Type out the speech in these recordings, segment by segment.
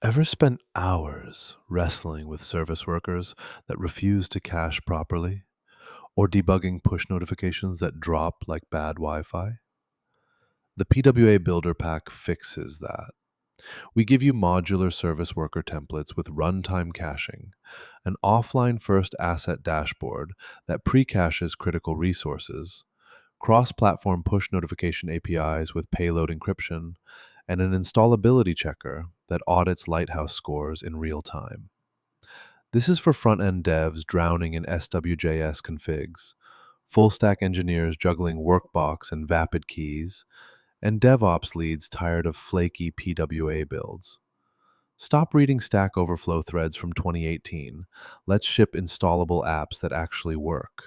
Ever spent hours wrestling with service workers that refuse to cache properly? Or debugging push notifications that drop like bad Wi Fi? The PWA Builder Pack fixes that. We give you modular service worker templates with runtime caching, an offline first asset dashboard that pre caches critical resources, cross platform push notification APIs with payload encryption, and an installability checker that audits Lighthouse scores in real time. This is for front end devs drowning in SWJS configs, full stack engineers juggling Workbox and Vapid keys, and DevOps leads tired of flaky PWA builds. Stop reading Stack Overflow threads from 2018. Let's ship installable apps that actually work.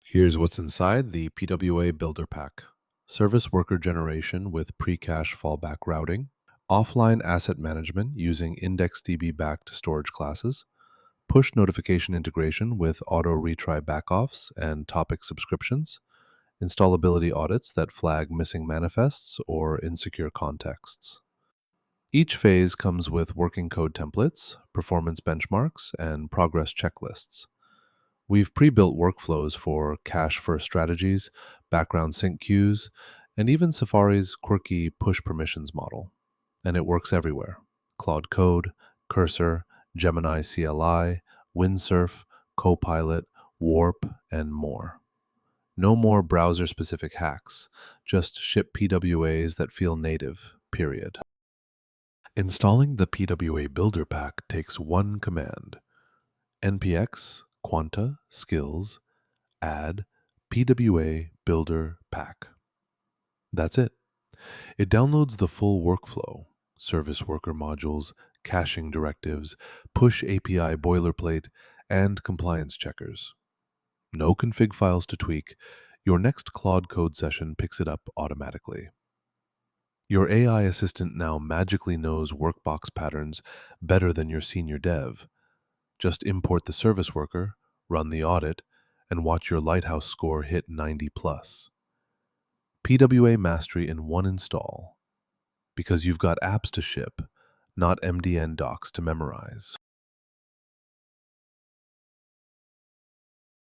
Here's what's inside the PWA Builder Pack: service worker generation with pre-cache fallback routing, offline asset management using IndexedDB backed storage classes, push notification integration with auto retry backoffs and topic subscriptions, installability audits that flag missing manifests or insecure contexts. Each phase comes with working code templates, performance benchmarks, and progress checklists. We've pre-built workflows for cache-first strategies, background sync queues, and even Safari's quirky push permissions model. And it works everywhere: Claude Code, Cursor, Gemini CLI, Windsurf, Copilot, Warp, and more. No more browser-specific hacks, just ship PWAs that feel native, period. Installing the PWA Builder Pack takes one command: npx quanta-skills add pwa-builder-pack. That's it. It downloads the full workflow: service worker modules, caching directives, push API boilerplate, and compliance checkers. No config files to tweak. Your next Claude Code session picks it up automatically. Your AI assistant now magically knows workbox patterns better than your senior dev. Just import the service worker, run the audit, and watch your Lighthouse score hit 90 plus. PWA mastery in one install, because you've got apps to ship, not MDN docs to memorize.